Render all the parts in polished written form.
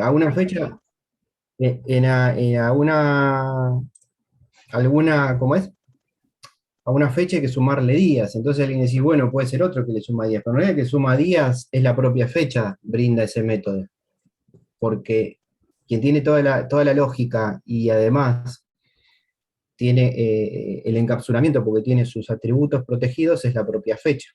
a una fecha, alguna, ¿cómo es? A una fecha hay que sumarle días. Entonces alguien dice, bueno, puede ser otro que le suma días, pero en realidad el que suma días es la propia fecha, brinda ese método, porque quien tiene toda la lógica y además tiene el encapsulamiento porque tiene sus atributos protegidos es la propia fecha,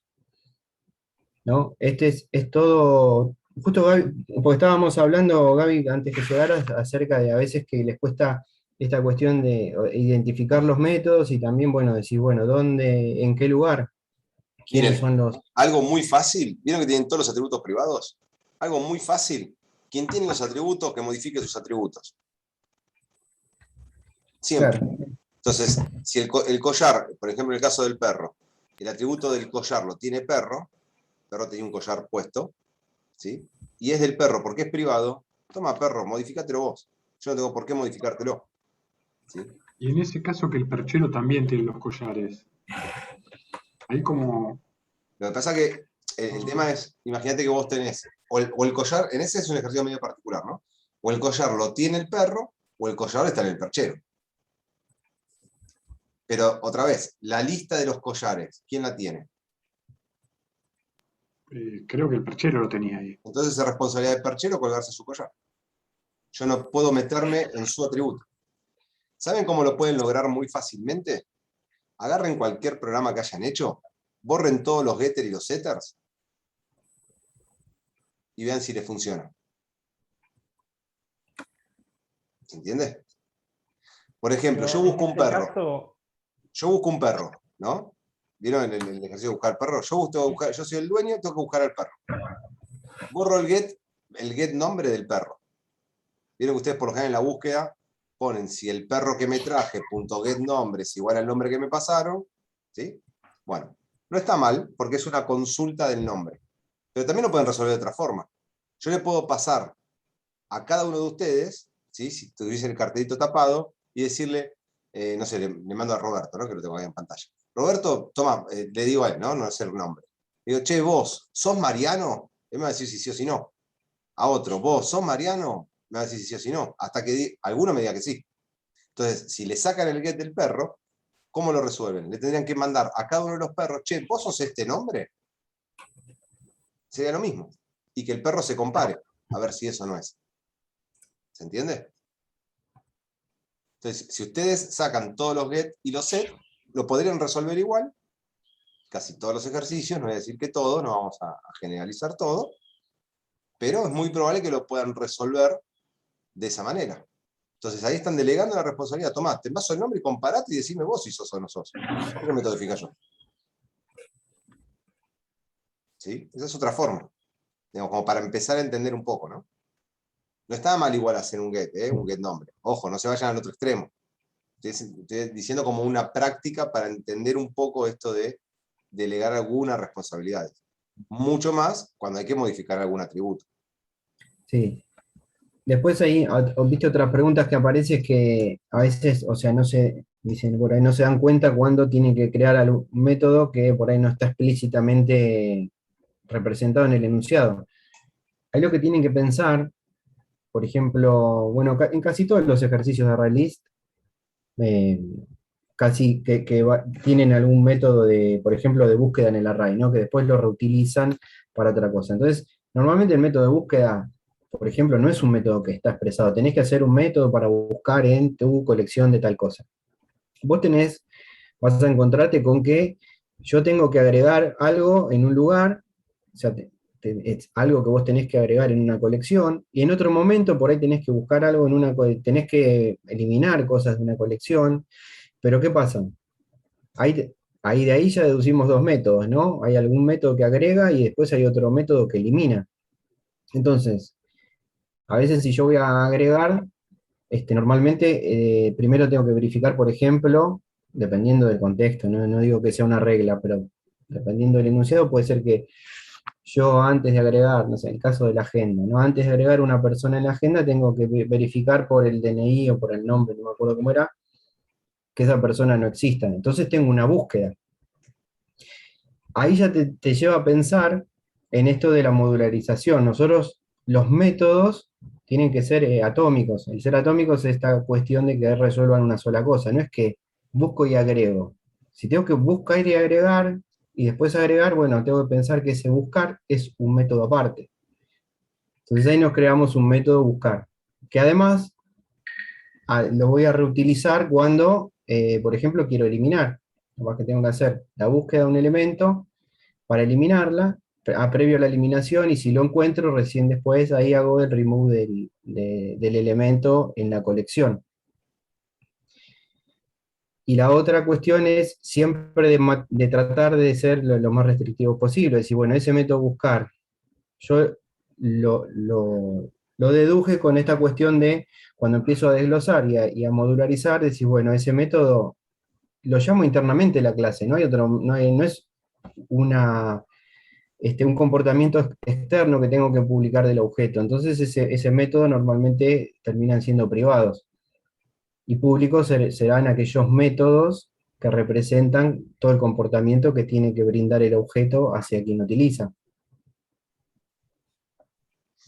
¿no? Es todo, justo Gaby, porque estábamos hablando, Gaby, antes que llegaras, acerca de a veces que les cuesta esta cuestión de identificar los métodos y también, bueno, decir, bueno, ¿dónde, en qué lugar? ¿Quiénes Miren, son los...? algo muy fácil, ¿vieron que tienen todos los atributos privados? Algo muy fácil. Quien tiene los atributos, que modifique sus atributos. Siempre. Claro, Entonces, si el collar, por ejemplo, en el caso del perro, el atributo del collar lo tiene perro, el perro tiene un collar puesto, ¿sí? Y es del perro porque es privado, toma perro, modifícatelo vos. Yo no tengo por qué modificártelo, ¿sí? Y en ese caso que el perchero también tiene los collares. Ahí como... Lo que pasa es que el tema es, imagínate que vos tenés, o el collar, en ese es un ejercicio medio particular, ¿no? O el collar lo tiene el perro, o el collar está en el perchero. Pero otra vez, la lista de los collares, ¿quién la tiene? creo que el perchero lo tenía ahí. Entonces es responsabilidad del perchero colgarse su collar. Yo no puedo meterme en su atributo. ¿Saben cómo lo pueden lograr muy fácilmente? Agarren cualquier programa que hayan hecho, borren todos los getters y los setters y vean si les funciona. ¿Se entiende? Por ejemplo, yo busco un perro. Yo busco un perro, ¿no? ¿Vieron el ejercicio de buscar perro? Yo soy el dueño, tengo que buscar al perro. Borro el get nombre del perro. Vieron que ustedes por lo general en la búsqueda ponen si el perro que me traje, .get nombre, es igual al nombre que me pasaron, ¿sí? Bueno, no está mal porque es una consulta del nombre. Pero también lo pueden resolver de otra forma. Yo le puedo pasar a cada uno de ustedes, ¿sí? Si tuviese el cartelito tapado, y decirle, no sé, le mando a Roberto, ¿no? Que lo tengo ahí en pantalla. Roberto, toma, le digo a él, ¿no? No sé el nombre. Le digo, che, vos, ¿sos Mariano? Él me va a decir si sí o si no. A otro, vos, ¿sos Mariano? Me va a decir si sí o si no. Hasta que alguno me diga que sí. Entonces, si le sacan el get del perro, ¿cómo lo resuelven? Le tendrían que mandar a cada uno de los perros, che, ¿vos sos este nombre? Sería lo mismo. Y que el perro se compare, a ver si eso no es. ¿Se entiende? Entonces, si ustedes sacan todos los get y los set, lo podrían resolver igual. Casi todos los ejercicios, no voy a decir que todos, no vamos a generalizar todo, pero es muy probable que lo puedan resolver de esa manera. Entonces ahí están delegando la responsabilidad. Tomá, te paso el nombre y comparate y decime vos si sos o no sos. ¿Qué método fija yo? ¿Sí? Esa es otra forma. Digamos, como para empezar a entender un poco, ¿no? No está mal igual hacer un get nombre. Ojo, no se vayan al otro extremo. Estoy diciendo como una práctica para entender un poco esto de delegar algunas responsabilidades. Mucho más cuando hay que modificar algún atributo. sí. Después ahí, viste otras preguntas que aparecen que a veces, o sea, no se, dicen por ahí, no se dan cuenta cuando tienen que crear algún método que por ahí no está explícitamente representado en el enunciado. Ahí lo que tienen que pensar, por ejemplo, bueno, en casi todos los ejercicios de ArrayList, eh, casi que tienen algún método de, por ejemplo, de búsqueda en el array, ¿no? Que después lo reutilizan para otra cosa. Entonces, normalmente el método de búsqueda, por ejemplo, no es un método que está expresado. Tenés que hacer un método para buscar en tu colección de tal cosa. Vos vas a encontrarte con que yo tengo que agregar algo en un lugar, o sea, es algo que vos tenés que agregar en una colección, y en otro momento por ahí tenés que buscar algo tenés que eliminar cosas de una colección, pero ¿qué pasa? Ahí, ahí de ahí ya deducimos dos métodos, ¿no? Hay algún método que agrega y después hay otro método que elimina. Entonces, a veces si yo voy a agregar, normalmente primero tengo que verificar, por ejemplo, dependiendo del contexto, no digo que sea una regla, pero dependiendo del enunciado puede ser que yo antes de agregar, no sé, el caso de la agenda, ¿no? Antes de agregar una persona en la agenda tengo que verificar por el DNI o por el nombre, no me acuerdo cómo era, que esa persona no exista. Entonces tengo una búsqueda. Ahí ya te lleva a pensar en esto de la modularización. Nosotros, los métodos, tienen que ser atómicos. El ser atómicos es esta cuestión de que resuelvan una sola cosa, no es que busco y agrego. Si tengo que buscar y agregar, y después agregar, bueno, tengo que pensar que ese buscar es un método aparte. Entonces ahí nos creamos un método buscar, que además lo voy a reutilizar cuando, por ejemplo, quiero eliminar. Capaz que tengo que hacer la búsqueda de un elemento para eliminarla, previo a la eliminación, y si lo encuentro, recién después ahí hago el remove del elemento en la colección. Y la otra cuestión es siempre de tratar de ser lo más restrictivo posible. Es decir, bueno, ese método buscar, yo lo deduje con esta cuestión de cuando empiezo a desglosar y a modularizar, decir, bueno, ese método lo llamo internamente la clase, no hay otro, no es un comportamiento externo que tengo que publicar del objeto. Entonces ese método normalmente terminan siendo privados. Y públicos serán aquellos métodos que representan todo el comportamiento que tiene que brindar el objeto hacia quien lo utiliza.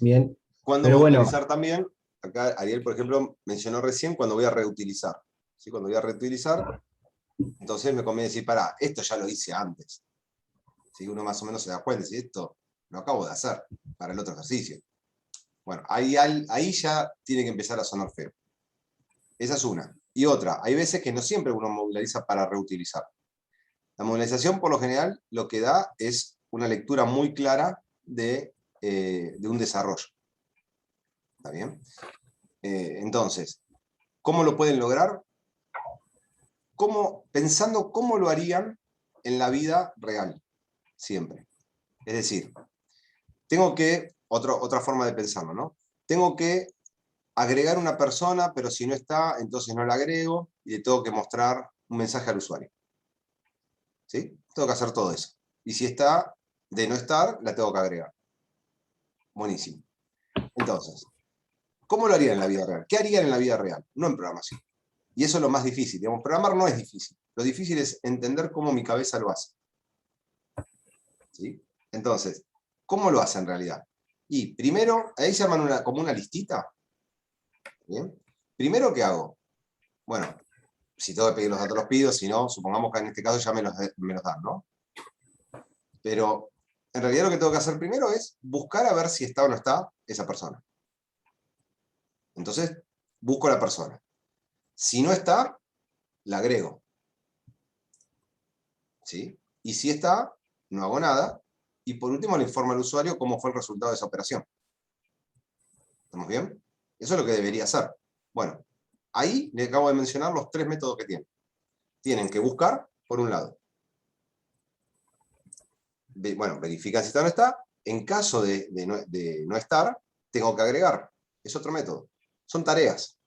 Bien, ¿Cuándo pero voy a bueno, utilizar también? Acá Ariel, por ejemplo, mencionó recién cuando voy a reutilizar. ¿Sí? Cuando voy a reutilizar, entonces me conviene decir, pará, esto ya lo hice antes. ¿Sí? Uno más o menos se da cuenta, si esto lo acabo de hacer para el otro ejercicio. Bueno, ahí ya tiene que empezar a sonar feo. Esa es una. Y otra, hay veces que no siempre uno modulariza para reutilizar. La modularización, por lo general, lo que da es una lectura muy clara de un desarrollo. ¿Está bien? Entonces, ¿cómo lo pueden lograr? Pensando cómo lo harían en la vida real, siempre. Es decir, tengo que, otra forma de pensarlo, ¿no? Tengo que agregar una persona, pero si no está, entonces no la agrego y le tengo que mostrar un mensaje al usuario. ¿Sí? Tengo que hacer todo eso. Y si está, de no estar, la tengo que agregar. Buenísimo. Entonces, ¿cómo lo harían en la vida real? ¿Qué harían en la vida real? No en programación. Y eso es lo más difícil. Digamos, programar no es difícil. Lo difícil es entender cómo mi cabeza lo hace. ¿Sí? Entonces, ¿cómo lo hace en realidad? Y primero, ahí se llaman como una listita. ¿Bien? Primero, ¿qué hago? Bueno, si tengo que pedir los datos, los pido. Si no, supongamos que en este caso ya me los dan, ¿no? Pero en realidad lo que tengo que hacer primero es buscar a ver si está o no está esa persona. Entonces, busco a la persona. Si no está, la agrego. ¿Sí? Y si está, no hago nada. Y por último, le informo al usuario cómo fue el resultado de esa operación. ¿Estamos bien? Eso es lo que debería hacer. Bueno, ahí le acabo de mencionar los 3 métodos que tienen. Tienen que buscar, por un lado. Bueno, verifican si está o no está. En caso de no estar, tengo que agregar. Es otro método. Son tareas.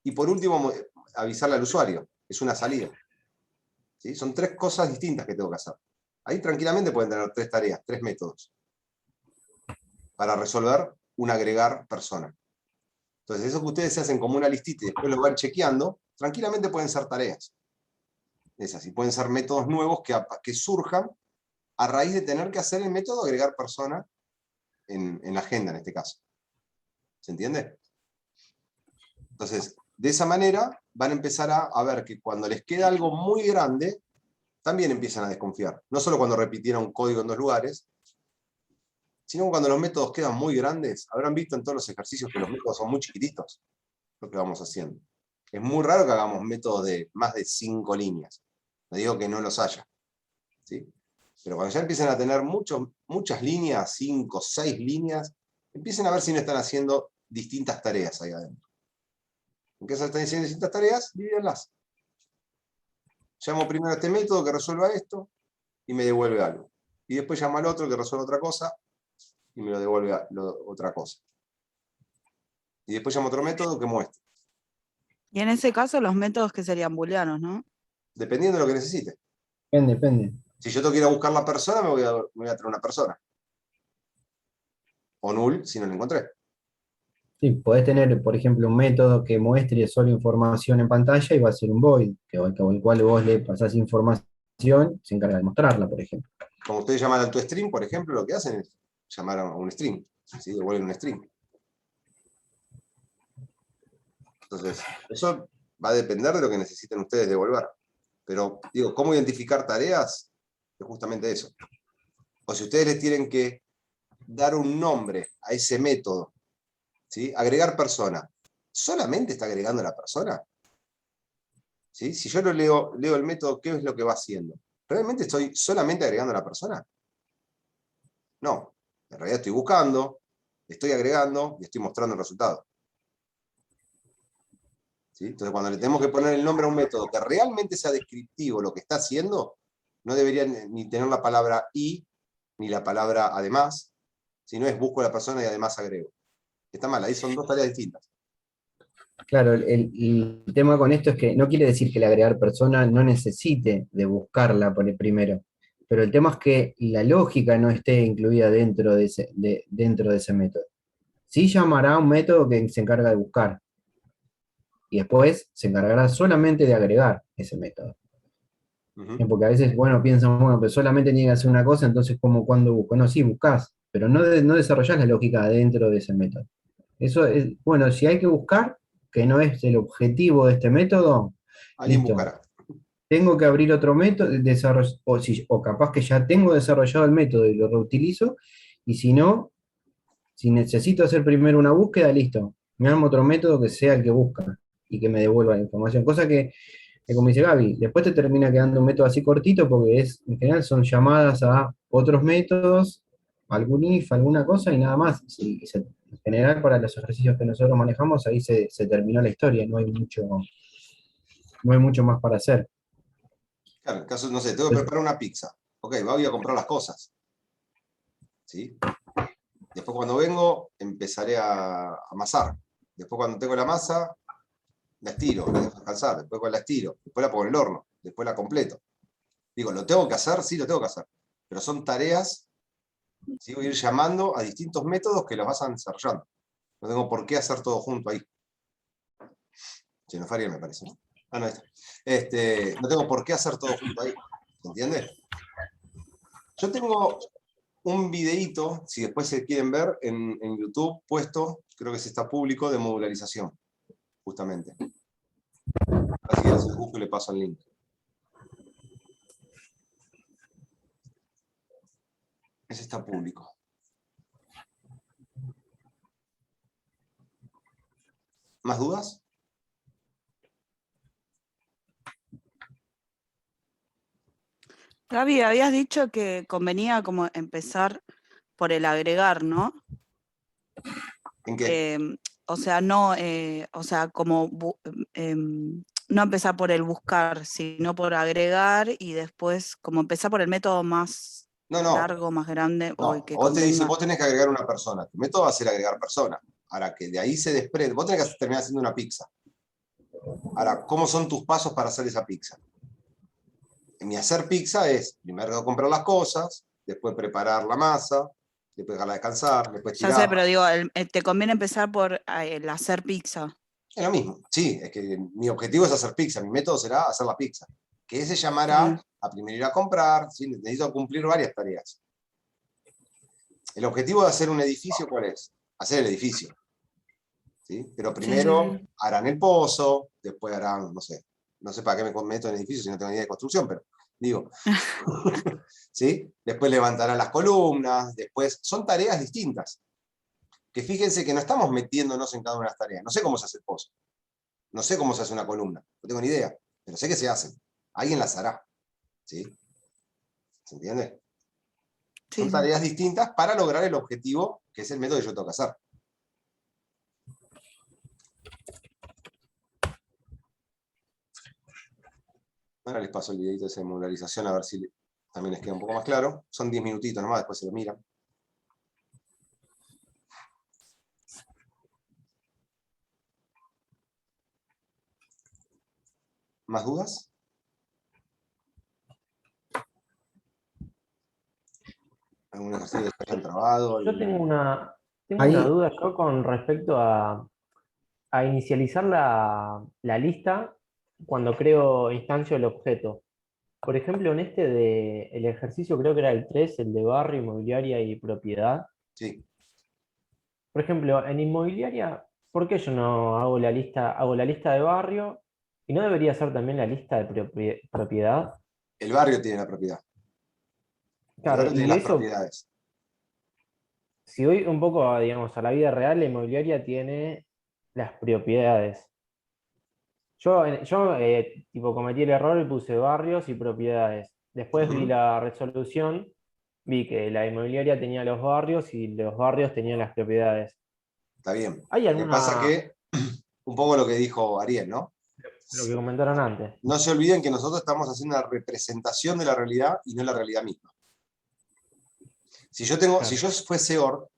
Y por último, avisarle al usuario. Es una salida. ¿Sí? Son 3 cosas distintas que tengo que hacer. Ahí tranquilamente pueden tener 3 tareas, 3 métodos para resolver un agregar persona. Entonces, eso que ustedes se hacen como una listita y después lo van chequeando, tranquilamente pueden ser tareas. Es así, pueden ser métodos nuevos que surjan a raíz de tener que hacer el método agregar persona en la agenda, en este caso. ¿Se entiende? Entonces, de esa manera van a empezar a ver que cuando les queda algo muy grande, también empiezan a desconfiar. No solo cuando repitieron un código en 2 lugares, sino cuando los métodos quedan muy grandes. Habrán visto en todos los ejercicios que los métodos son muy chiquititos, lo que vamos haciendo. Es muy raro que hagamos métodos de más de 5 líneas. No digo que no los haya. ¿Sí? Pero cuando ya empiezan a tener muchas líneas, 5, 6 líneas, empiecen a ver si no están haciendo distintas tareas ahí adentro. ¿En qué se están haciendo distintas tareas? Divídenlas. Llamo primero a este método que resuelva esto y me devuelve algo. Y después llamo al otro que resuelve otra cosa y me lo devuelve otra cosa. Y después llamo a otro método que muestre. Y en ese caso los métodos que serían booleanos, ¿no? Dependiendo de lo que necesite. depende. Si yo tengo que ir a buscar la persona, me voy a traer una persona. O null si no la encontré. Sí, podés tener, por ejemplo, un método que muestre solo información en pantalla y va a ser un void, el cual vos le pasás información, se encarga de mostrarla, por ejemplo. Como ustedes llaman al tu stream, por ejemplo, lo que hacen es llamar a un stream. ¿Sí? Devuelven un stream. Entonces, eso va a depender de lo que necesiten ustedes devolver. Pero, digo, ¿cómo identificar tareas? Es justamente eso. O si ustedes les tienen que dar un nombre a ese método, ¿sí? Agregar persona. ¿Solamente está agregando a la persona? ¿Sí? Si yo lo leo el método, ¿qué es lo que va haciendo? ¿Realmente estoy solamente agregando a la persona? No. En realidad estoy buscando, estoy agregando y estoy mostrando el resultado. ¿Sí? Entonces, cuando le tenemos que poner el nombre a un método que realmente sea descriptivo lo que está haciendo, no debería ni tener la palabra y, ni la palabra además, sino es busco a la persona y además agrego. Está mal, ahí son dos tareas distintas. Claro, el tema con esto es que no quiere decir que el agregar persona no necesite de buscarla por el primero, pero el tema es que la lógica no esté incluida dentro de ese método. Sí llamará a un método que se encarga de buscar, y después se encargará solamente de agregar ese método. Porque a veces, bueno, piensan, bueno, pero solamente tiene que hacer una cosa, entonces, ¿cómo, cuándo busco? No, sí, buscas, pero no desarrollás la lógica dentro de ese método. Eso es, bueno, si hay que buscar, que no es el objetivo de este método, Alguien listo. buscará. Tengo que abrir otro método, o capaz que ya tengo desarrollado el método y lo reutilizo, y si no, si necesito hacer primero una búsqueda, listo. Me armo otro método que sea el que busca y que me devuelva la información. Cosa que como dice Gaby, después te termina quedando un método así cortito porque en general son llamadas a otros métodos, algún if, alguna cosa y nada más. En general para los ejercicios que nosotros manejamos ahí se terminó la historia, no hay mucho más para hacer. Claro, en caso, no sé, tengo que preparar una pizza. Ok, voy a comprar las cosas. ¿Sí? Después cuando vengo, empezaré a amasar. Después cuando tengo la masa, la estiro, la dejo descansar. Después la estiro, después la pongo en el horno, después la completo. Digo, ¿lo tengo que hacer? Sí, lo tengo que hacer. Pero son tareas, ¿sí? Voy a ir llamando a distintos métodos que los vas desarrollando. No tengo por qué hacer todo junto ahí. Xenofaria me parece, ¿no? Ah, no, ahí está. No tengo por qué hacer todo junto ahí. ¿Se entiende? Yo tengo un videíto, si después se quieren ver, en YouTube puesto, creo que está público, de modularización, justamente. Así que se busco y le paso el link. Ese está público. ¿Más dudas? Gaby, habías dicho que convenía como empezar por el agregar, ¿no? ¿En qué? O sea, no, o sea, como no empezar por el buscar, sino por agregar y después como empezar por el método más No. largo, más grande o el No, que vos te dice, convenga. vos tenés que agregar una persona. Tu método va a ser agregar persona. Ahora que de ahí se desprende, vos tenés que terminar haciendo una pizza. Ahora, ¿cómo son tus pasos para hacer esa pizza? Mi hacer pizza es, primero comprar las cosas, después preparar la masa, después dejarla descansar, después Ya sé, tirarla. pero digo, te conviene empezar por el hacer pizza. Es lo mismo. Sí, es que mi objetivo es hacer pizza. Mi método será hacer la pizza. Que ese Está llamará bien. a primero ir a comprar. ¿Sí? Necesito cumplir varias tareas. El objetivo de hacer un edificio, ¿cuál es? Hacer el edificio. ¿Sí? Pero primero Sí. harán el pozo, después harán, no sé para qué me meto en edificio si no tengo ni idea de construcción, pero digo, ¿sí? Después levantarán las columnas, después, son tareas distintas. Que fíjense que no estamos metiéndonos en cada una de las tareas. No sé cómo se hace el pozo, no sé cómo se hace una columna, no tengo ni idea, pero sé que se hacen. Alguien las hará, ¿sí? ¿Se entiende? Son Sí, sí. tareas distintas para lograr el objetivo, que es el método que yo tengo que hacer. Ahora les paso el videito de modularización a ver si también les queda un poco más claro. Son 10 minutitos nomás, después se lo miran. ¿Más dudas? ¿Algún ejercicio que se hayan trabado? Yo tengo una Ahí, duda yo con respecto a inicializar la lista cuando creo instancio del objeto. Por ejemplo, en el ejercicio creo que era el 3 el de barrio, inmobiliaria y propiedad. Sí. Por ejemplo, en inmobiliaria ¿por qué yo no hago la lista de barrio y no debería ser también la lista de propiedad? El barrio tiene la propiedad. El Claro, barrio tiene y las eso, propiedades. si voy un poco, digamos, a la vida real, la inmobiliaria tiene las propiedades. Yo tipo, cometí el error y puse barrios y propiedades. Después vi Ujú. la resolución, vi que la inmobiliaria tenía los barrios y los barrios tenían las propiedades. Está bien. ¿Hay Lo que pasa alguna, que, un poco lo que dijo Ariel, ¿no? lo que comentaron antes? No se olviden que nosotros estamos haciendo una representación de la realidad y no la realidad misma. Si Claro. yo fuese OR,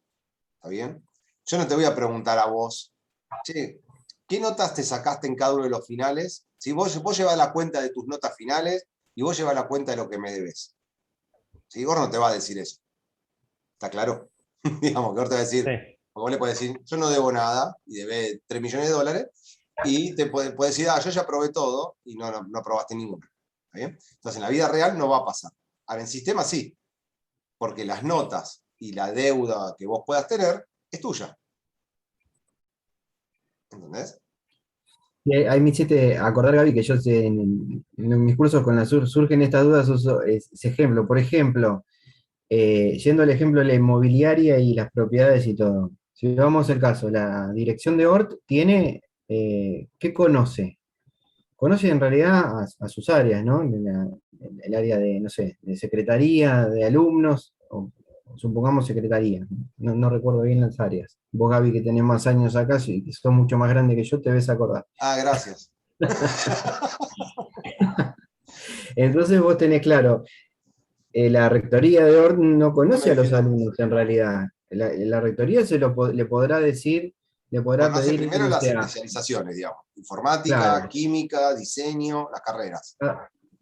¿está bien? Yo no te voy a preguntar a vos, che, ¿qué notas te sacaste en cada uno de los finales? Si vos llevas la cuenta de tus notas finales y vos llevas la cuenta de lo que me debes. ¿Sí? OR no te va a decir eso. ¿Está claro? Digamos que OR te va a decir, Sí. o vos le podés decir, yo no debo nada y debe 3 millones de dólares, y te puede decir, yo ya probé todo y no probaste ninguno. ¿Está bien? Entonces en la vida real no va a pasar. Ahora en sistema sí, porque las notas y la deuda que vos puedas tener es tuya. ¿Entendés? Y ahí me hiciste acordar, Gaby, que yo sé, en mis cursos con la SUR surgen estas dudas, uso ese ejemplo. Por ejemplo, yendo al ejemplo de la inmobiliaria y las propiedades y todo. Si vamos al caso, la dirección de ORT tiene, ¿qué conoce? Conoce en realidad a sus áreas, ¿no? El área de, no sé, de secretaría, de alumnos, o supongamos secretaría, no recuerdo bien las áreas. Vos, Gaby, que tenés más años acá, si sos mucho más grande que yo, te ves acordar. Gracias. Entonces vos tenés claro, la rectoría de orden no No me conoce a los defiendas más. alumnos en realidad. La rectoría le podrá decir, le podrá Conoce pedir, primero o las sea, especializaciones, digamos. Informática, claro, química, diseño, las carreras.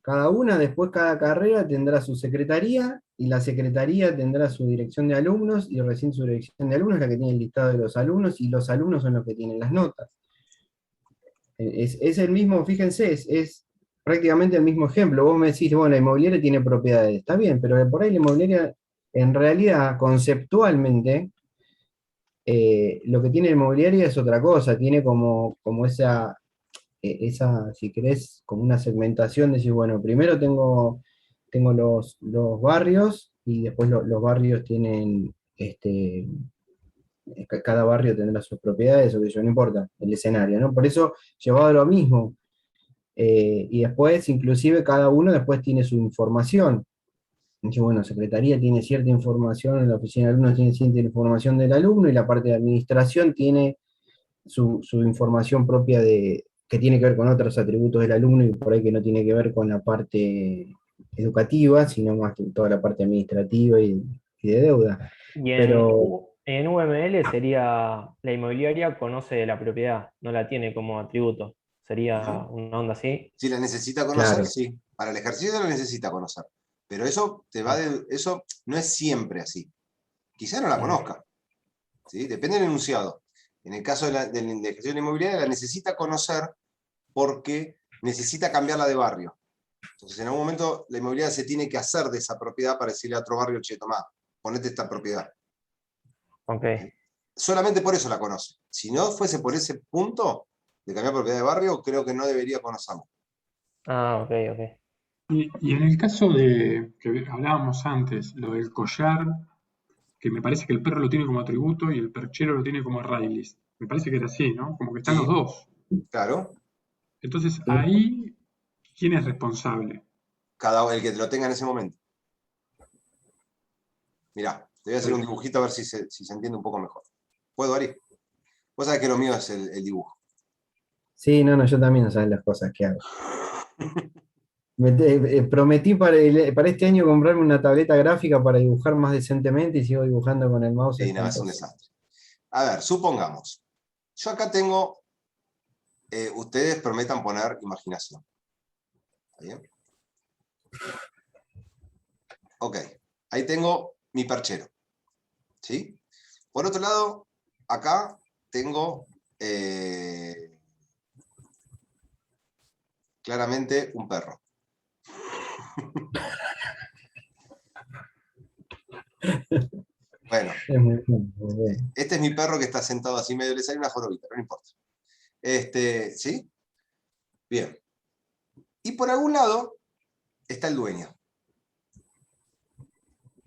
cada una, después cada carrera tendrá su secretaría y la secretaría tendrá su dirección de alumnos y recién su dirección de alumnos es la que tiene el listado de los alumnos y los alumnos son los que tienen las notas. Es el mismo, fíjense, es prácticamente el mismo ejemplo. Vos me decís, bueno, la inmobiliaria tiene propiedades, está bien, pero por ahí la inmobiliaria, en realidad, conceptualmente, lo que tiene la inmobiliaria es otra cosa, tiene como esa, si querés, como una segmentación, de decir, bueno, primero tengo los barrios y después los barrios tienen, cada barrio tendrá sus propiedades, o que yo, no importa, el escenario, ¿no? Por eso, llevado a lo mismo, y después, inclusive, cada uno después tiene su información. Dice, bueno, secretaría tiene cierta información, la oficina de alumnos tiene cierta información del alumno, y la parte de administración tiene su información propia que tiene que ver con otros atributos del alumno, y por ahí que no tiene que ver con la parte educativa, sino más que toda la parte administrativa y de deuda. Y Pero, en UML sería la inmobiliaria conoce de la propiedad, no la tiene como atributo. Sería Ujú. una onda así. Si la necesita conocer, claro, sí. Para el ejercicio la necesita conocer. Pero eso no es siempre así. Quizá no la conozca. ¿Sí? Depende del enunciado. En el caso de la ejecución inmobiliaria la necesita conocer porque necesita cambiarla de barrio. Entonces en algún momento la inmobiliaria se tiene que hacer de esa propiedad para decirle a otro barrio, che, tomá, ponete esta propiedad. Ok. ¿Sí? Solamente por eso la conoce. Si no fuese por ese punto de cambiar propiedad de barrio, creo que no debería conocerlo. Ah, ok, ok. Y en el caso de que hablábamos antes, lo del collar, que me parece que el perro lo tiene como atributo y el perchero lo tiene como array list. Me parece que era así, ¿no? Como que están los Sí, dos. claro. Entonces sí, ahí, ¿quién es responsable? El que lo tenga en ese momento. Mirá, te voy a hacer un dibujito a ver si se entiende un poco mejor. ¿Puedo, Ari? Vos sabés que lo mío es el dibujo. sí, no, yo también no sabes las cosas que hago. Prometí para este año comprarme una tableta gráfica para dibujar más decentemente y sigo dibujando con el mouse Sí, no, es un espantoso. desastre. A ver, supongamos. Yo acá tengo, ustedes prometan poner imaginación. ¿Está bien? Ok, ahí tengo mi perchero. ¿Sí? Por otro lado, acá tengo claramente un perro. Bueno, Es muy bien, muy bien. este es mi perro que está sentado así medio, le sale una jorobita, pero no importa. ¿Sí? Bien. Y por algún lado está el dueño.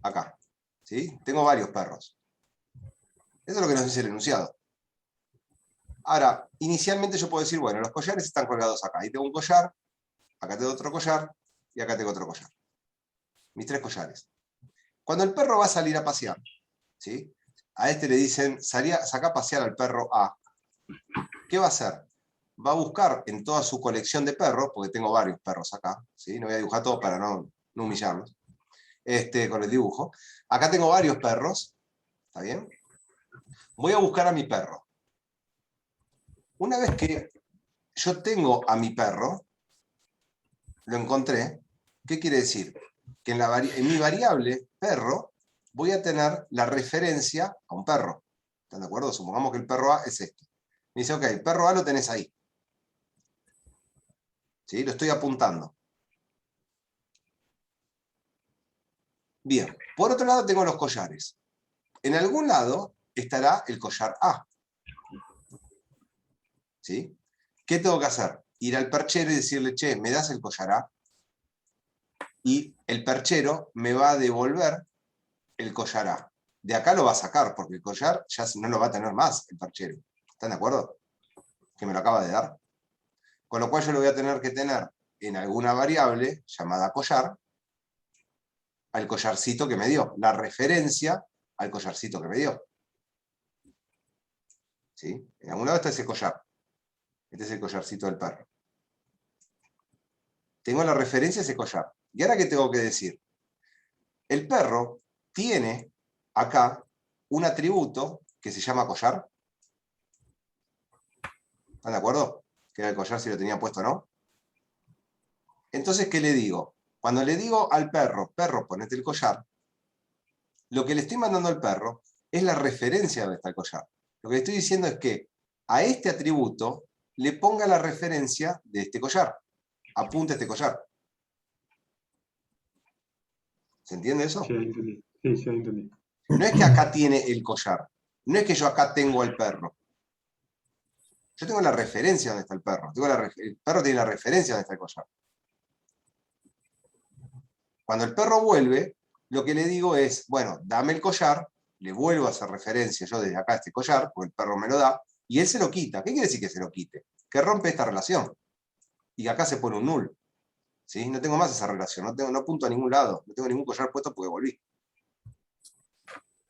Acá. ¿Sí? Tengo varios perros. Eso es lo que nos dice el enunciado. Ahora, inicialmente yo puedo decir, bueno, los collares están colgados acá. Ahí tengo un collar, acá tengo otro collar y acá tengo otro collar. Mis 3 collares. Cuando el perro va a salir a pasear, ¿sí? A este le dicen, saca a pasear al perro A. ¿Qué va a hacer? Va a buscar en toda su colección de perros, porque tengo varios perros acá, ¿sí? No voy a dibujar todos para no humillarlos, con el dibujo. Acá tengo varios perros, ¿está bien? Voy a buscar a mi perro. Una vez que yo tengo a mi perro, lo encontré, ¿qué quiere decir? Que en mi variable perro voy a tener la referencia a un perro. ¿Están de acuerdo? Supongamos que el perro A es este. Me dice, ok, el perro A lo tenés ahí. ¿Sí? Lo estoy apuntando. Bien. Por otro lado tengo los collares. En algún lado estará el collar A. ¿Sí? ¿Qué tengo que hacer? Ir al perchero y decirle, che, ¿me das el collar A? Y el perchero me va a devolver el collar A. De acá lo va a sacar, porque el collar ya no lo va a tener más el perchero. ¿Están de acuerdo? Que me lo acaba de dar. Con lo cual yo lo voy a tener que tener en alguna variable llamada collar, al collarcito que me dio, la referencia al collarcito que me dio. ¿Sí? En algún lado está ese collar. Este es el collarcito del perro. Tengo la referencia a ese collar. ¿Y ahora qué tengo que decir? El perro tiene acá un atributo que se llama collar. ¿Están de acuerdo? Que era el collar si lo tenía puesto o no. Entonces, ¿qué le digo? Cuando le digo al perro, perro, ponete el collar, lo que le estoy mandando al perro es la referencia de donde está el collar. Lo que le estoy diciendo es que a este atributo le ponga la referencia de este collar. Apunte este collar. ¿Se entiende eso? Sí, ahí entendí. Sí, sí, ahí entendí. No es que acá tiene el collar. No es que yo acá tengo el perro. Yo tengo la referencia donde está el perro. El perro tiene la referencia donde está el collar. Cuando el perro vuelve, lo que le digo es, bueno, dame el collar, le vuelvo a hacer referencia yo desde acá a este collar, porque el perro me lo da, y él se lo quita. ¿Qué quiere decir que se lo quite? Que rompe esta relación. Y acá se pone un null. ¿Sí? No tengo más esa relación, no apunto a ningún lado, no tengo ningún collar puesto porque volví.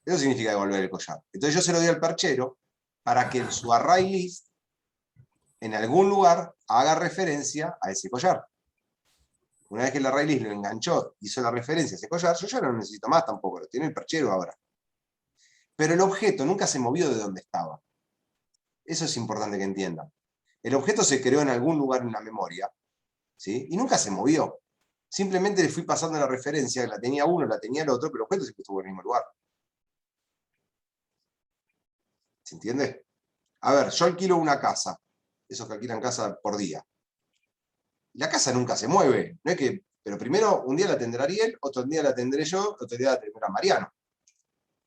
Eso significa devolver el collar. Entonces yo se lo doy al perchero para que en su array list, en algún lugar, haga referencia a ese collar. Una vez que el array list lo enganchó, hizo la referencia a ese collar, yo ya no lo necesito más tampoco, lo tiene el perchero ahora. Pero el objeto nunca se movió de donde estaba. Eso es importante que entiendan. El objeto se creó en algún lugar en la memoria, ¿sí? Y nunca se movió. Simplemente le fui pasando la referencia, la tenía uno, la tenía el otro, pero el objeto siempre estuvo en el mismo lugar. ¿Se entiende? A ver, yo alquilo una casa, esos que alquilan casa por día. La casa nunca se mueve, no es que, pero primero un día la tendrá Ariel, otro día la tendré yo, otro día la tendrá Mariano.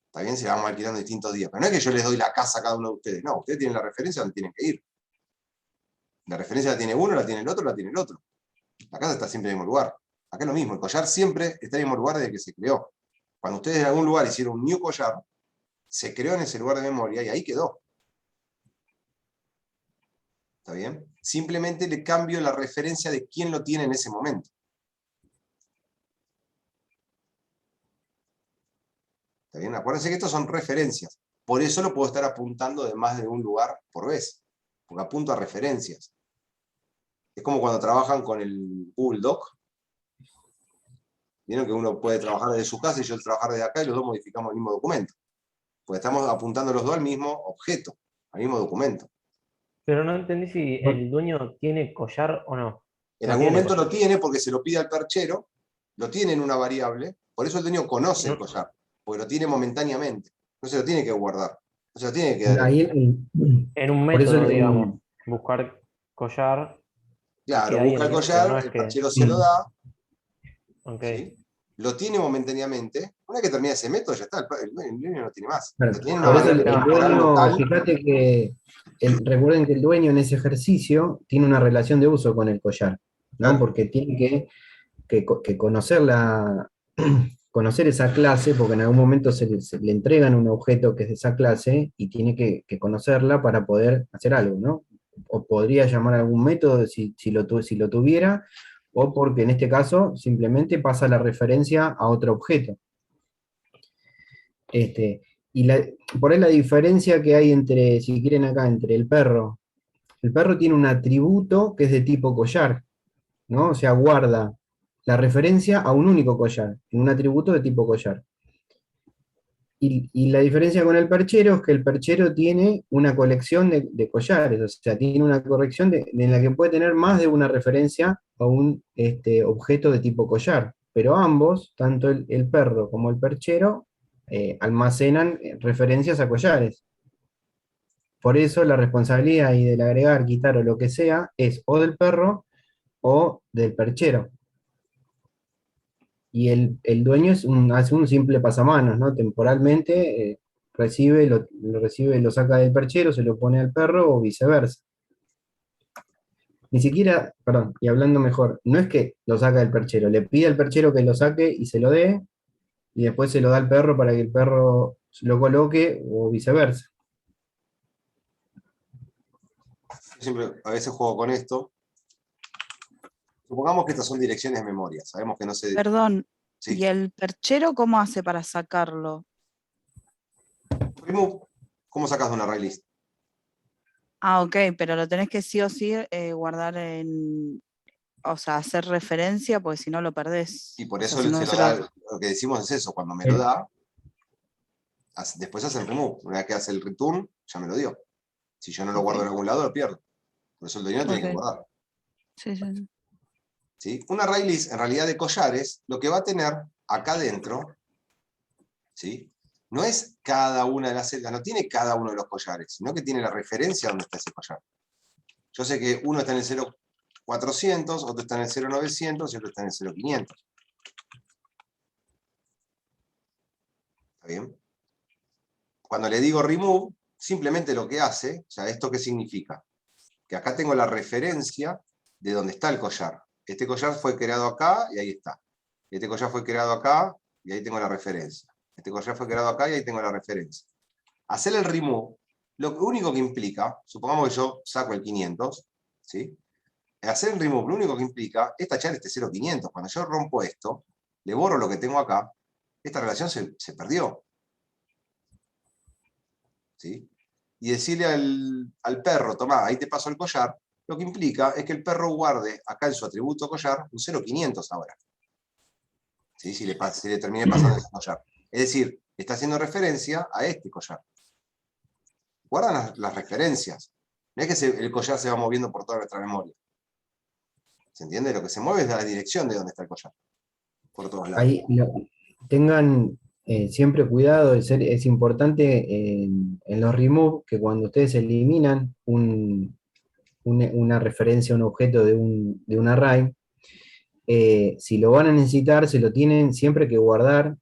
Está bien si la vamos alquilando distintos días, pero no es que yo les doy la casa a cada uno de ustedes, no, ustedes tienen la referencia donde tienen que ir. La referencia la tiene uno, la tiene el otro, la tiene el otro. La casa está siempre en el mismo lugar. Acá es lo mismo, el collar siempre está en el mismo lugar desde que se creó. Cuando ustedes en algún lugar hicieron un new collar, se creó en ese lugar de memoria y ahí quedó. ¿Está bien? Simplemente le cambio la referencia de quién lo tiene en ese momento. ¿Está bien? Acuérdense que estos son referencias. Por eso lo puedo estar apuntando de más de un lugar por vez. Porque apunto a referencias. Es como cuando trabajan con el Google Doc. Vieron que uno puede trabajar desde su casa y yo trabajar desde acá y los dos modificamos el mismo documento. Porque estamos apuntando los dos al mismo objeto, al mismo documento. Pero no entendí si el dueño tiene collar o no. En No algún tiene momento collar. lo tiene porque se lo pide al perchero, lo tiene en una variable, por eso el dueño conoce el collar, porque lo tiene momentáneamente. No se lo tiene que guardar, no se lo tiene que quedar. Ahí, En un por eso método, digamos, buscar collar. Claro, queda ahí busca en el el método, no collar, es el que. perchero se lo da, Ok. ¿sí? lo tiene momentáneamente. Una vez que termina ese método, ya está, el dueño no tiene más. Claro, Lo tiene una por eso variable el temporal dueño, local. fíjate que recuerden que el dueño en ese ejercicio tiene una relación de uso con el collar, ¿no? Claro. Porque tiene que conocer conocer esa clase, porque en algún momento se le entregan un objeto que es de esa clase y tiene que conocerla para poder hacer algo, ¿no? O podría llamar a algún método si lo tuviera, o porque en este caso simplemente pasa la referencia a otro objeto. Este, y por ahí la diferencia que hay entre, si quieren acá, entre el perro tiene un atributo que es de tipo collar, ¿no? O sea, guarda la referencia a un único collar, en un atributo de tipo collar. Y la diferencia con el perchero es que el perchero tiene una colección de collares, o sea, tiene una colección en la que puede tener más de una referencia a un objeto de tipo collar. Pero ambos, tanto el perro como el perchero, almacenan referencias a collares. Por eso la responsabilidad ahí del agregar, quitar o lo que sea es o del perro o del perchero. Y el dueño hace un simple pasamanos, ¿no? Temporalmente recibe, lo recibe, lo saca del perchero, se lo pone al perro o viceversa. Ni siquiera, perdón, y hablando mejor, no es que lo saca del perchero, le pide al perchero que lo saque y se lo dé, y después se lo da al perro para que el perro lo coloque o viceversa. Yo siempre, a veces juego con esto. Supongamos que estas son direcciones de memoria. Sabemos que no se... Perdón, Sí. ¿y el perchero cómo hace para sacarlo? Remove. ¿Cómo sacas de una array list? Ah, ok, pero lo tenés que sí o sí guardar o sea, hacer referencia, porque si no lo perdés. Y por O sea, eso si no se lo se da, lo- lo que decimos es eso, cuando me lo da, después hace el remove. Una vez que hace el return, ya me lo dio. Si yo no lo guardo en algún lado, lo pierdo. Por eso el dueño tiene que Ok, guardar. sí, sí, sí. ¿Sí? Una array list, en realidad de collares, lo que va a tener acá adentro, ¿sí? No es cada una de las celdas, no tiene cada uno de los collares, sino que tiene la referencia a donde está ese collar. Yo sé que uno está en el 0400, otro está en el 0900 y otro está en el 0500. ¿Está bien? Cuando le digo remove, simplemente lo que hace, o sea, ¿esto qué significa? Que acá tengo la referencia de dónde está el collar. Este collar fue creado acá y ahí está. Este collar fue creado acá y ahí tengo la referencia. Este collar fue creado acá y ahí tengo la referencia. Hacer el remove, lo único que implica, supongamos que yo saco el 500, ¿sí? Hacer el remove lo único que implica es tachar este 0500. Cuando yo rompo esto, le borro lo que tengo acá, esta relación se perdió. ¿Sí? Y decirle al perro, tomá, ahí te paso el collar, lo que implica es que el perro guarde acá en su atributo collar un 0500 ahora. ¿Sí? Si le terminé pasando ese collar. Es decir, está haciendo referencia a este collar. Guardan las referencias. No es que el collar se va moviendo por toda nuestra memoria. ¿Se entiende? Lo que se mueve es la dirección de donde está el collar. Por todos lados. Ahí tengan siempre cuidado, es importante en los remove que cuando ustedes eliminan una referencia a un objeto de un array, si lo van a necesitar, se lo tienen siempre que guardar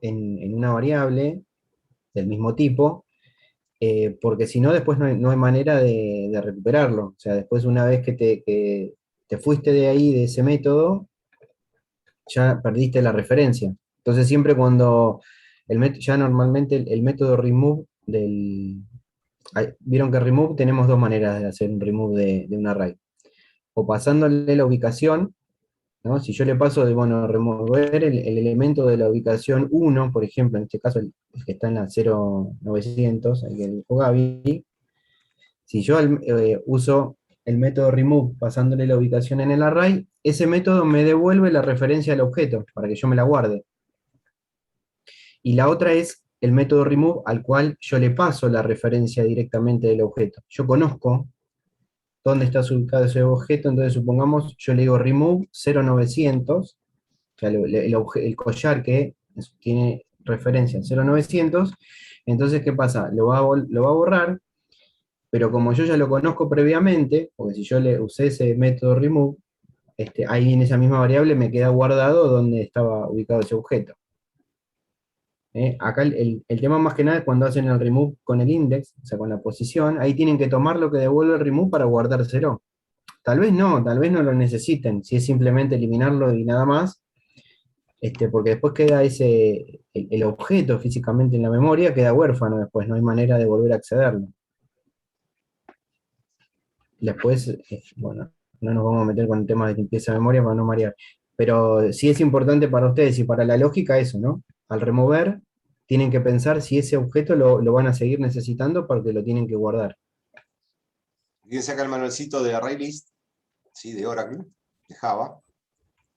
en una variable del mismo tipo, porque si no, después no hay manera de recuperarlo. O sea, después una vez que te fuiste de ahí, de ese método, ya perdiste la referencia. Entonces siempre cuando ya normalmente el método remove vieron que remove tenemos dos maneras de hacer un remove de un array. O pasándole la ubicación, ¿no? Si yo le paso de, bueno, remover el elemento de la ubicación 1, por ejemplo, en este caso el que está en la 0900, el que dijo Gaby, si yo uso el método remove pasándole la ubicación en el array, ese método me devuelve la referencia al objeto para que yo me la guarde. Y la otra es el método remove al cual yo le paso la referencia directamente del objeto. Yo conozco dónde está ubicado ese objeto, entonces supongamos, yo le digo remove 0900, o sea, el collar que tiene referencia en 0900, entonces, ¿qué pasa? Lo va a borrar, pero como yo ya lo conozco previamente, porque si yo le usé ese método remove, ahí en esa misma variable me queda guardado donde estaba ubicado ese objeto. Acá el tema más que nada es cuando hacen el remove con el index, o sea, con la posición, ahí tienen que tomar lo que devuelve el remove para guardárselo. Tal vez no lo necesiten, si es simplemente eliminarlo y nada más, porque después queda el objeto físicamente en la memoria, queda huérfano después, no hay manera de volver a accederlo. Después, bueno, no nos vamos a meter con el tema de limpieza de memoria para no marear, pero sí es importante para ustedes y para la lógica eso, ¿no? Al remover, tienen que pensar si ese objeto lo van a seguir necesitando porque lo tienen que guardar. Fíjense acá el manualcito de ArrayList, ¿sí? De Oracle, de Java.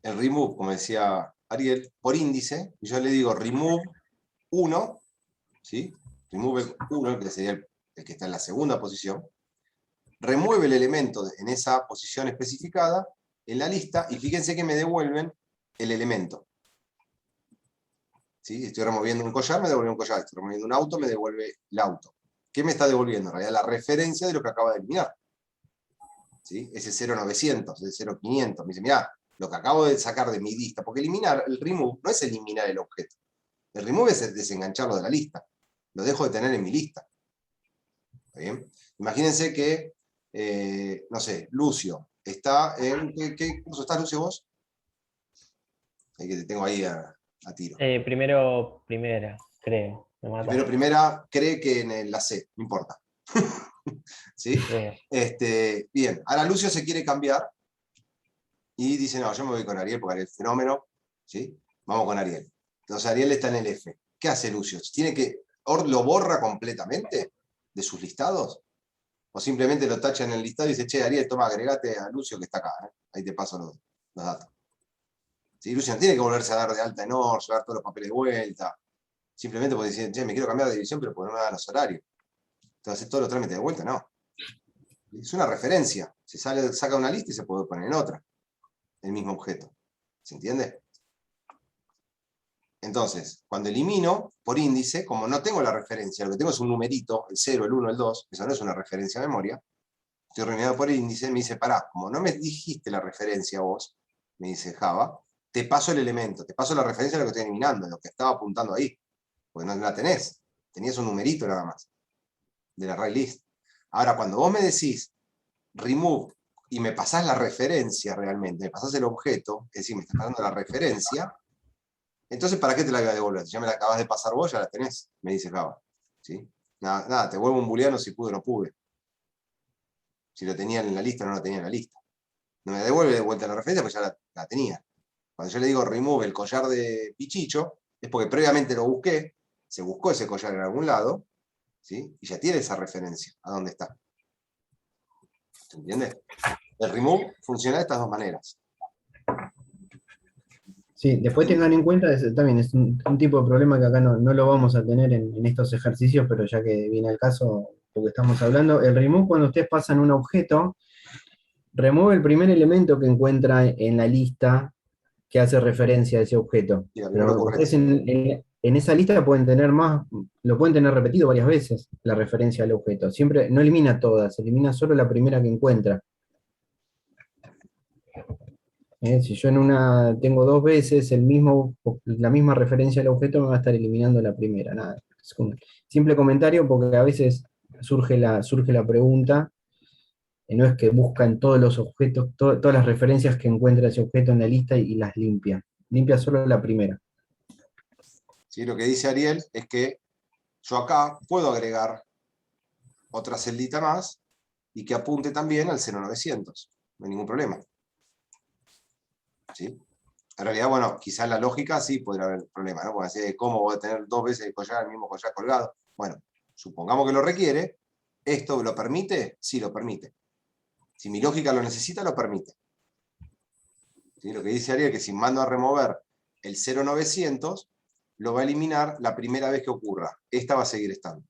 El remove, como decía Ariel, por índice, y yo le digo remove 1, ¿sí? Remove 1, que sería el que está en la segunda posición, remueve el elemento en esa posición especificada en la lista, y fíjense que me devuelven el elemento. ¿Sí? Estoy removiendo un collar, me devuelve un collar. Estoy removiendo un auto, me devuelve el auto. ¿Qué me está devolviendo? En realidad la referencia de lo que acaba de eliminar. ¿Sí? Ese 0900, ese 0500. Me dice, mirá, lo que acabo de sacar de mi lista, porque eliminar, el remove no es eliminar el objeto. El remove es desengancharlo de la lista. Lo dejo de tener en mi lista. ¿Está bien? Imagínense que, no sé, Lucio, está en... ¿Qué curso estás, Lucio, vos? Ahí que te tengo ahí a tiro. Primero, primera, creo. Me mata. Primero, primera, cree que en la C, no importa. ¿Sí? Bien, ahora Lucio se quiere cambiar y dice, no, yo me voy con Ariel porque Ariel es fenómeno, ¿sí? Vamos con Ariel. Entonces Ariel está en el F. ¿Qué hace Lucio? ¿Lo borra completamente de sus listados? ¿O simplemente lo tacha en el listado y dice, che, Ariel, toma, agregate a Lucio que está acá, ahí te paso los datos? ¿Sí? Lucio no tiene que volverse a dar de alta en OR, llevar todos los papeles de vuelta, simplemente porque dice, che, me quiero cambiar de división, pero porque no me dan los horarios. Entonces hacer todos los trámites de vuelta, no. Es una referencia. Se saca una lista y se puede poner en otra. El mismo objeto. ¿Se entiende? Entonces, cuando elimino por índice, como no tengo la referencia, lo que tengo es un numerito, el 0, el 1, el 2, eso no es una referencia a memoria, estoy reunido por índice, me dice, pará, como no me dijiste la referencia vos, me dice Java, te paso el elemento, te paso la referencia de lo que estoy eliminando, de lo que estaba apuntando ahí, porque no la tenés, tenías un numerito nada más, de la array list. Ahora, cuando vos me decís remove y me pasás la referencia realmente, me pasás el objeto, es decir, me estás pasando la referencia, entonces ¿para qué te la voy a devolver? Ya me la acabas de pasar vos, ya la tenés, me dice Java. ¿Sí? Nada, te vuelvo un booleano si pude o no pude. Si lo tenían en la lista o no lo tenía en la lista. No me devuelve de vuelta la referencia porque ya la tenía. Cuando yo le digo remove el collar de Pichicho, es porque previamente lo busqué, se buscó ese collar en algún lado, ¿sí? Y ya tiene esa referencia a dónde está. ¿Se entiende? El remove funciona de estas dos maneras. Sí, después tengan en cuenta, también es un tipo de problema que acá no lo vamos a tener en estos ejercicios, pero ya que viene el caso, porque estamos hablando, el remove cuando ustedes pasan un objeto, remueve el primer elemento que encuentra en la lista que hace referencia a ese objeto. Pero ustedes en esa lista pueden tener más, lo pueden tener repetido varias veces, la referencia al objeto. Siempre, no elimina todas, elimina solo la primera que encuentra. Si yo en una tengo dos veces la misma referencia al objeto, me va a estar eliminando la primera. Nada, es un simple comentario porque a veces surge la pregunta, no es que buscan todos los objetos, todas las referencias que encuentra ese objeto en la lista y las limpia. Limpia solo la primera. ¿Sí? Lo que dice Ariel es que yo acá puedo agregar otra celdita más y que apunte también al 0900. No hay ningún problema. ¿Sí? En realidad, bueno, quizás la lógica sí podría haber problema, ¿no? Porque así, ¿cómo voy a tener dos veces el collar, el mismo collar colgado? Bueno, supongamos que lo requiere. ¿Esto lo permite? Sí, lo permite. Si mi lógica lo necesita, lo permite. ¿Sí? Lo que dice Ariel es que si mando a remover el 0900, lo va a eliminar la primera vez que ocurra. Esta va a seguir estando.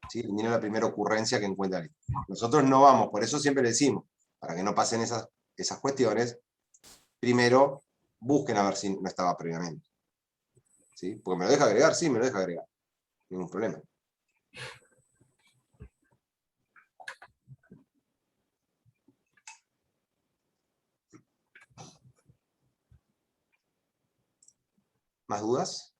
¿Sí? Elimina la primera ocurrencia que encuentra Ariel. Nosotros no vamos, por eso siempre le decimos, para que no pasen esas cuestiones, primero busquen a ver si no estaba previamente. ¿Sí? Porque me lo deja agregar, sí, me lo deja agregar. Ningún problema. ¿Más dudas?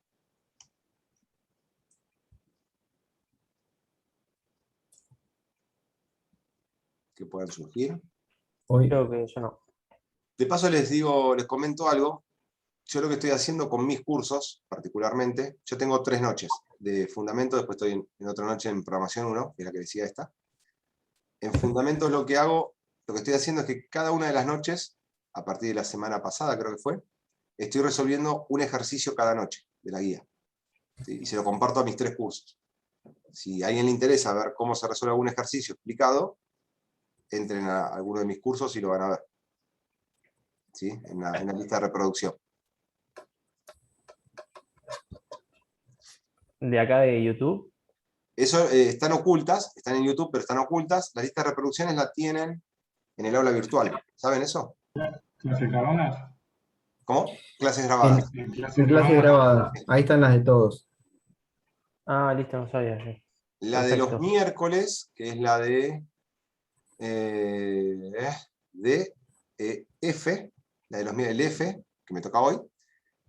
Que puedan surgir. Creo que yo no. De paso les comento algo. Yo lo que estoy haciendo con mis cursos, particularmente, yo tengo 3 noches de fundamento, después estoy en otra noche en programación 1, que es la que decía esta. En fundamentos lo que estoy haciendo es que cada una de las noches, a partir de la semana pasada creo que fue, estoy resolviendo un ejercicio cada noche de la guía. ¿Sí? Y se lo comparto a mis 3 cursos. Si a alguien le interesa ver cómo se resuelve algún ejercicio explicado, entren a alguno de mis cursos y lo van a ver. ¿Sí? En la lista de reproducción. ¿De acá de YouTube? Eso están ocultas, están en YouTube, pero están ocultas. Las listas de reproducciones la tienen en el aula virtual. ¿Saben eso? ¿Clases grabadas? ¿Cómo? Clases grabadas. En clases grabadas. Ahí están las de todos. Ah, listo, no sabía yo. La de los Perfecto. miércoles, que es la de F, la de el F, que me toca hoy.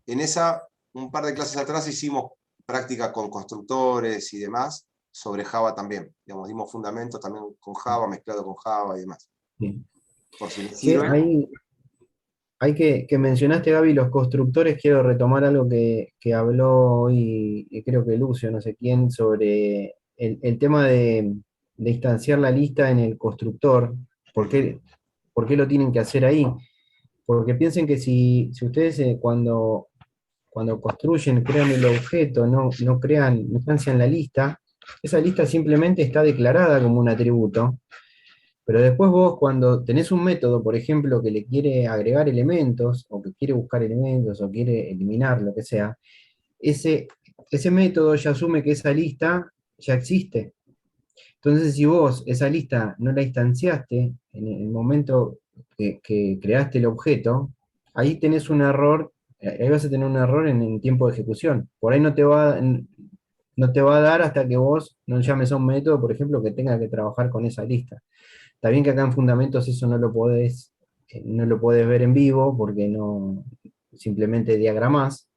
En esa, un par de clases atrás hicimos práctica con constructores y demás, sobre Java también. Digamos, dimos fundamentos también con Java, mezclado con Java y demás. Sí. Por si les Sí, sirve. hay que mencionaste, Gaby, los constructores. Quiero retomar algo que habló hoy, y creo que Lucio, no sé quién, sobre el tema de instanciar la lista en el constructor. ¿Por qué lo tienen que hacer ahí? Porque piensen que si ustedes cuando construyen, crean el objeto, no instancian la lista, esa lista simplemente está declarada como un atributo. Pero después vos, cuando tenés un método, por ejemplo, que le quiere agregar elementos, o que quiere buscar elementos, o quiere eliminar lo que sea, ese método ya asume que esa lista ya existe. Entonces, si vos esa lista no la instanciaste en el momento que creaste el objeto, ahí tenés un error, ahí vas a tener un error en el tiempo de ejecución. Por ahí no te va a dar hasta que vos no llames a un método, por ejemplo, que tenga que trabajar con esa lista. Está bien que acá en Fundamentos eso no lo podés ver en vivo, porque no simplemente diagramás,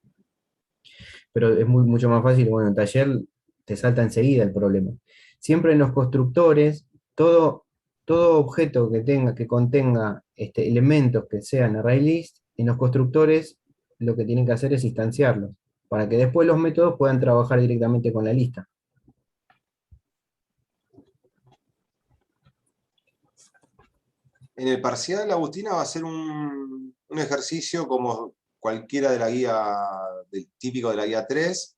pero es mucho más fácil. Bueno, en taller te salta enseguida el problema. Siempre en los constructores, todo objeto que contenga elementos que sean array list, en los constructores lo que tienen que hacer es instanciarlos, para que después los métodos puedan trabajar directamente con la lista. En el parcial, Agustina, va a ser un ejercicio como cualquiera de la guía, típico de la guía 3,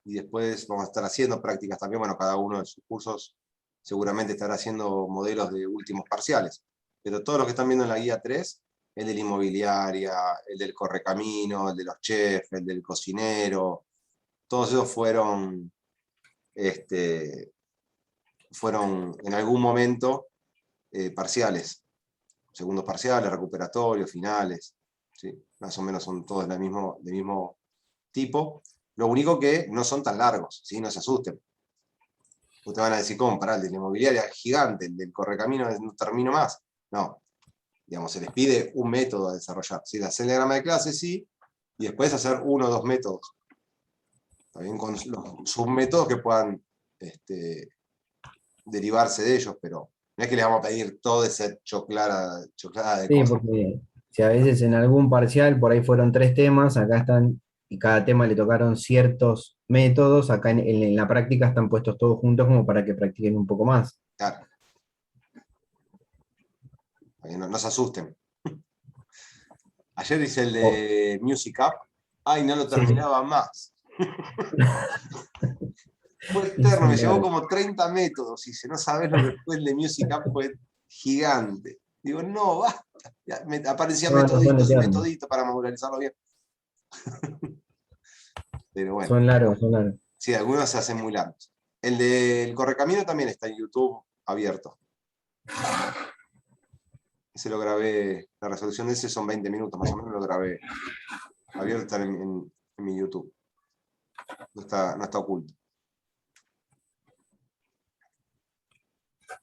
y después vamos a estar haciendo prácticas también. Bueno, cada uno de sus cursos seguramente estará haciendo modelos de últimos parciales, pero todos los que están viendo en la guía 3, el de la inmobiliaria, el del correcamino, el de los chefs, el del cocinero, todos esos fueron en algún momento parciales. Segundos parciales, recuperatorios, finales, ¿sí? Más o menos son todos del mismo tipo. Lo único que no son tan largos, ¿sí? No se asusten. Ustedes van a decir, ¿cómo? Pará, el de la inmobiliaria es gigante, el del correcamino no termino más. No, digamos, se les pide un método a desarrollar. ¿Sí? Hacer el diagrama de clase, sí, y después hacer 1 o 2 métodos. También con los submétodos que puedan derivarse de ellos, pero no es que les vamos a pedir toda esa choclada de Sí, cosas. porque si a veces en algún parcial por ahí fueron 3 temas, acá están, y cada tema le tocaron ciertos métodos, acá en la práctica están puestos todos juntos como para que practiquen un poco más. Claro. No se asusten. Ayer hice el de Music Up. Ay, no lo terminaba más. Fue eterno, me llevó como 30 métodos. Hice, no sabes lo que fue el de Music Up, fue gigante. Digo, no, basta. Aparecían metoditos y metoditos para modularizarlo bien. Pero bueno. Son largos. Sí, algunos se hacen muy largos. El del correcamino también está en YouTube abierto. Ese lo grabé, la resolución de ese son 20 minutos, más o menos lo grabé abierto, está en mi YouTube. No está oculto.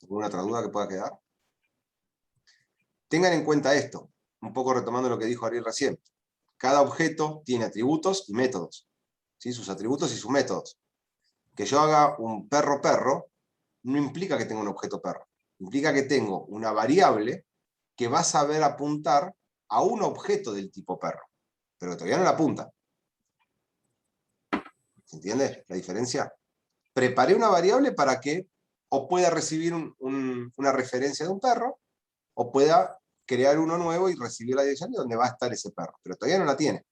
¿Alguna otra duda que pueda quedar? Tengan en cuenta esto, un poco retomando lo que dijo Ariel recién. Cada objeto tiene atributos y métodos. ¿sí? Sus atributos y sus métodos. Que yo haga un perro no implica que tenga un objeto perro. Implica que tengo una variable que va a saber apuntar a un objeto del tipo perro, pero todavía no la apunta. ¿Se entiende la diferencia? Preparé una variable para que o pueda recibir una referencia de un perro, o pueda crear uno nuevo y recibir la dirección de donde va a estar ese perro, pero todavía no la tiene.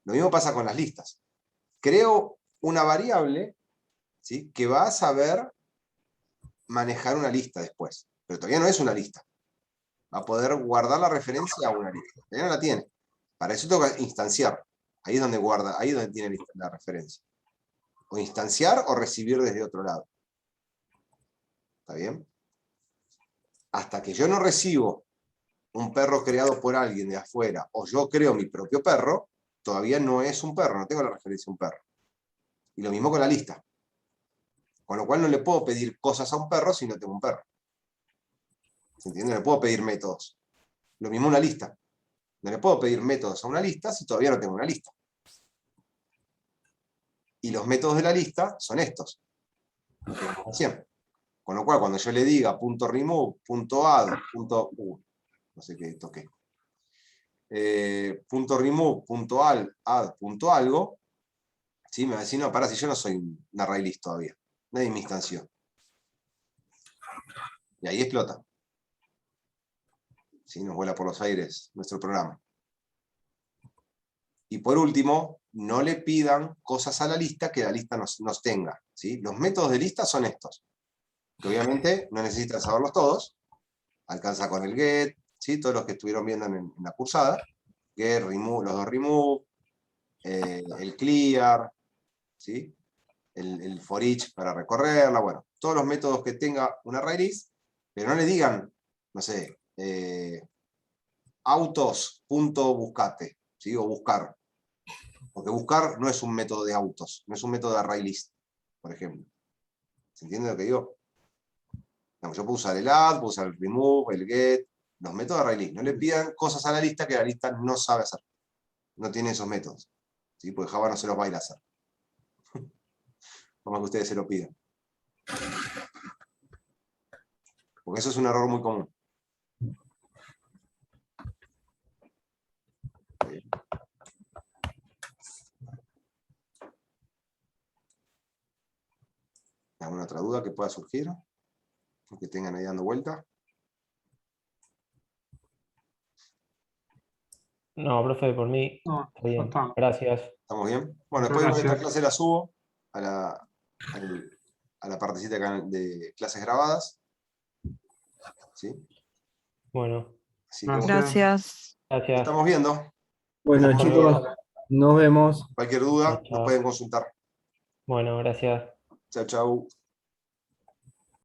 Lo mismo pasa con las listas. Creo una variable, ¿sí?, que va a saber manejar una lista después, pero todavía no es una lista. Va a poder guardar la referencia a una lista. Todavía no la tiene. Para eso tengo que instanciar. Ahí es donde guarda, ahí es donde tiene la referencia. O instanciar o recibir desde otro lado. ¿Está bien? Hasta que yo no recibo un perro creado por alguien de afuera, o yo creo mi propio perro, todavía no es un perro, no tengo la referencia a un perro. Y lo mismo con la lista. Con lo cual no le puedo pedir cosas a un perro si no tengo un perro. ¿Se entiende? No le puedo pedir métodos. Lo mismo una lista. No le puedo pedir métodos a una lista si todavía no tengo una lista. Y los métodos de la lista son estos. Siempre. Con lo cual, cuando yo le diga .remove, .add, no sé qué toqué, .remove, .add, .algo, ¿sí? Me va a decir, no, pará, si yo no soy un array list todavía. Nadie me instanció. Y ahí explota. ¿Sí? Nos vuela por los aires nuestro programa. Y por último, no le pidan cosas a la lista que la lista nos tenga. ¿Sí? Los métodos de lista son estos. Que obviamente no necesitan saberlos todos. Alcanza con el get, ¿sí? Todos los que estuvieron viendo en la cursada. Get, remove, los dos remove, el clear, ¿sí? El for each para recorrerla, bueno, todos los métodos que tenga una array list, pero no le digan, no sé, autos.buscate, ¿sí? O buscar. Porque buscar no es un método de autos, no es un método de array list, por ejemplo. ¿Se entiende lo que digo? No, yo puedo usar el add, puedo usar el remove, el get, los métodos de array list. No le pidan cosas a la lista que la lista no sabe hacer. No tiene esos métodos. ¿Sí? Porque Java no se los va a ir a hacer. Como que ustedes se lo pidan. Porque eso es un error muy común. ¿Alguna otra duda que pueda surgir? O que tengan ahí dando vuelta. No, profe, por mí No, está bien. está. Gracias. ¿Estamos bien? Bueno, Muchas después de esta gracias. clase la subo a la partecita acá de clases grabadas. ¿Sí? Bueno, Así que bueno, Gracias. gracias. estamos viendo. Bueno, Hasta chicos, luego. nos vemos. Cualquier Chao, duda nos chao. pueden consultar. Bueno, gracias. Chau, chau.